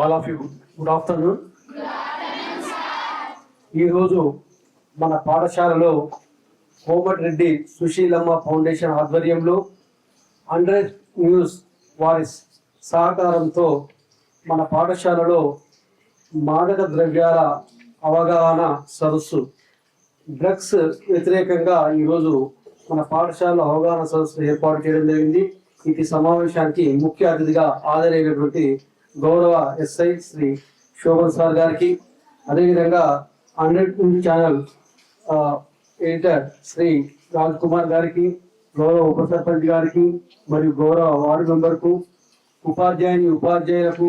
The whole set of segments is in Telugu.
All of you good afternoon. ఈరోజు మన పాఠశాలలో కోమటిరెడ్డి సుశీలమ్మ ఫౌండేషన్ ఆధ్వర్యంలో 100 న్యూస్ వారి సహకారంతో మన పాఠశాలలో మాదక ద్రవ్యాల అవగాహన సదస్సు డ్రగ్స్ వ్యతిరేకంగా ఈరోజు మన పాఠశాలలో అవగాహన సదస్సు ఏర్పాటు చేయడం జరిగింది. ఈ సమావేశానికి ముఖ్య అతిథిగా హాజరైనటువంటి గౌరవ ఎస్ఐ శ్రీ శోభన్ సార్ గారికి, అదేవిధంగా 100 news channel editor Shri Raj Kumar గారికి, గౌరవ ఉప సర్పంచ్ గారికి మరియు గౌరవ వార్డు మెంబర్కు, ఉపాధ్యాయులకు,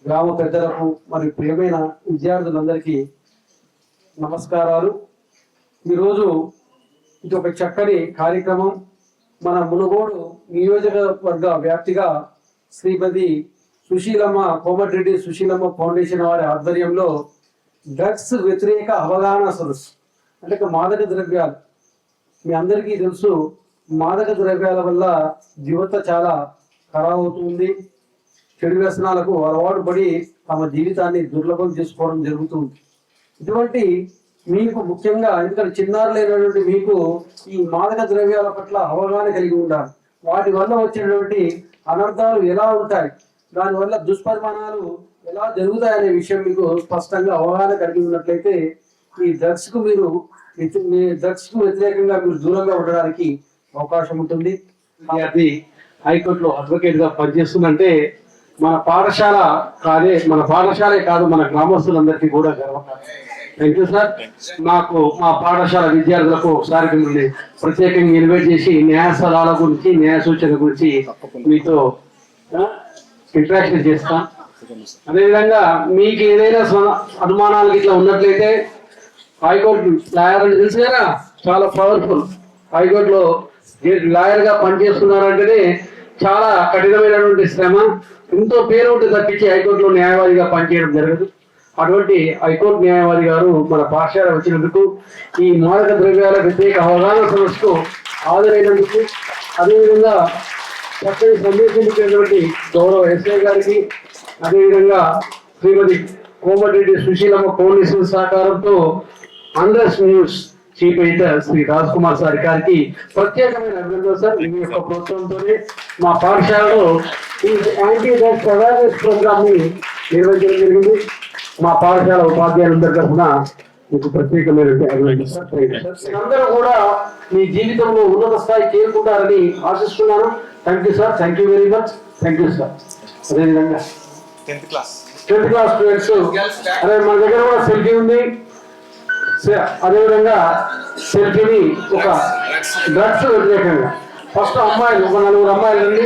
గ్రామ పెద్దలకు మరియు ప్రియమైన విద్యార్థులందరికీ నమస్కారాలు. ఈరోజు ఇది ఒక చక్కని కార్యక్రమం. మన మునుగోడు నియోజకవర్గ వ్యాప్తిగా శ్రీమతి సుశీలమ్మ కోమటిరెడ్డి సుశీలమ్మ ఫౌండేషన్ వారి ఆధ్వర్యంలో డ్రగ్స్ వ్యతిరేక అవగాహన సదస్సు అంటే మాదక ద్రవ్యాలు. మీ అందరికీ తెలుసు, మాదక ద్రవ్యాల వల్ల యువత చాలా ఖరాబ్ అవుతుంది. చెడు వ్యసనాలకు అలవాటు పడి తమ జీవితాన్ని దుర్లభం చేసుకోవడం జరుగుతుంది. ఇటువంటి మీకు ముఖ్యంగా ఎందుకంటే చిన్నారులైనటువంటి మీకు ఈ మాదక ద్రవ్యాల పట్ల అవగాహన కలిగి ఉండాలి. వాటి వల్ల వచ్చినటువంటి అనర్థాలు ఎలా ఉంటాయి, దానివల్ల దుష్పరిమాణాలు ఎలా జరుగుతాయనే విషయం మీకు స్పష్టంగా అవగాహన కలిగి ఉన్నట్లయితే ఈ డ్రగ్స్ కు వ్యతిరేకంగా మీరు దూరంగా ఉండడానికి అవకాశం ఉంటుంది. అది హైకోర్టులో అడ్వకేట్ గా పనిచేస్తుందంటే మన పాఠశాలే కాదు మన గ్రామస్తులందరికీ కూడా గర్వకారణం. Thank you sir. నాకు మా పాఠశాల విద్యార్థులకు ఒకసారి మిమ్మల్ని ప్రత్యేకంగా ఇన్వైట్ చేసి న్యాయ సలహాల గురించి, న్యాయ సూచన గురించి మీతో ఇంటరాక్షన్ చేస్తాం. అదేవిధంగా మీకు ఏదైనా అనుమానాలు ఇట్లా ఉన్నట్లయితే హైకోర్టు లాయర్ అని తెలుసు కదా, చాలా పవర్ఫుల్. హైకోర్టులో లాయర్ గా పనిచేస్తున్నారంటేనే చాలా కఠినమైనటువంటి శ్రమ, ఎంతో పేరు ఉంటుంది తప్పించి హైకోర్టులో న్యాయవాదిగా పనిచేయడం జరగదు. అటువంటి హైకోర్టు న్యాయవాది గారు మన పాఠశాల వచ్చినందుకు, ఈ మాదక ద్రవ్యాల వ్యతిరేక అవగాహన సదస్సుకు హాజరైనందుకు, అదేవిధంగా చక్కని సందేశం ఇచ్చినటువంటి గౌరవ ఎస్ఐ గారికి, అదేవిధంగా శ్రీమతి కోమటిరెడ్డి సుశీలమ్మ ఫౌండేషన్ సహకారంతో 100 news chief editor Shri Raj Kumar sir గారికి ప్రత్యేకమైన అభినందనలు సార్. మీ యొక్క ప్రోత్సాహంతోనే మా పాఠశాలలో ఈ యాంటీ డ్రగ్స్ అవేర్నెస్ ప్రోగ్రామ్ ని నిర్వహించడం జరిగింది. మా పాఠశాల ఉపాధ్యాయులందరి తరఫున మీకు ప్రత్యేకమైన అందరూ కూడా మీ జీవితంలో ఉన్నత స్థాయి చేరుకుంటారని ఆశిస్తున్నాను. Thank you sir. Thank you very much. Thank you sir. అదేవిధంగా 10th క్లాస్ స్టూడెంట్స్, అదే మన దగ్గర కూడా సెల్ఫీ ఉంది. అదేవిధంగా సెల్ఫీని ఒక డ్రగ్స్ వ్యతిరేకంగా ఫస్ట్ అమ్మాయిలు ఒక 4 అమ్మాయిలు అండి.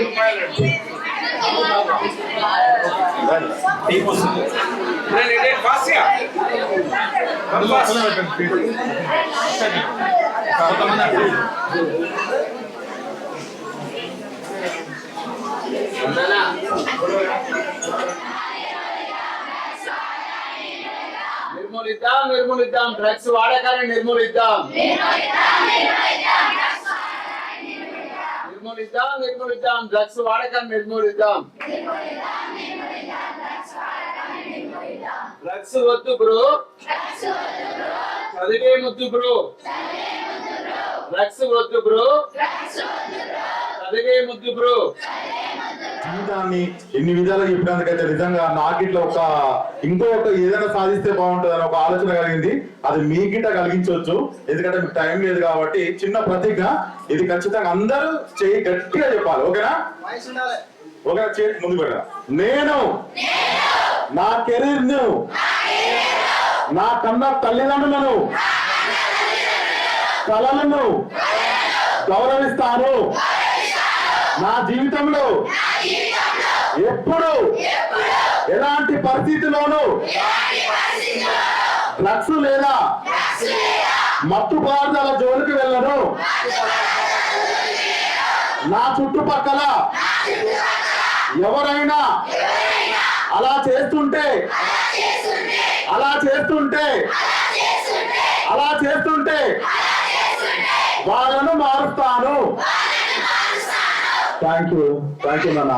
నిర్మూలిద్దాం డ్రగ్స్ వాడకాన్ని నిర్మూలిద్దాం డ్రగ్స్ వాడకాన్ని నిర్మూలిద్దాం. డ్రగ్స్ వద్దు బ్రో, చదివే ముద్దు బ్రో. డ్రగ్స్ వద్దు బ్రో, చదివే ముద్దు బ్రో. జీవితాన్ని ఎన్ని విధాలుగా చెప్పినందుకైతే నిజంగా నాకిట్లా ఇంకో ఏదైనా సాధిస్తే బాగుంటుంది అని ఒక ఆలోచన కలిగింది. అది మీకిట కలిగించవచ్చు, ఎందుకంటే మీకు టైం లేదు కాబట్టి. చిన్న ప్రతిజ్ఞ, ఇది ఖచ్చితంగా అందరూ చేయి గట్టిగా చెప్పాలి. ఓకేనా? ఓకేనా? చేతి ముందు పెట్టా. నేను నా కెరీర్ ను, నా కన్న తల్లిదండ్రులను, కళలను గౌరవిస్తాను. నా జీవితంలో ఎప్పుడు ఎలాంటి పరిస్థితిలోనూ డ్రగ్స్ లేదా మత్తు పదార్థాల జోలికి వెళ్ళను. నా చుట్టుపక్కల ఎవరైనా అలా చేస్తుంటే వాళ్ళను మారుస్తాను. థ్యాంక్ యూ నాన్న.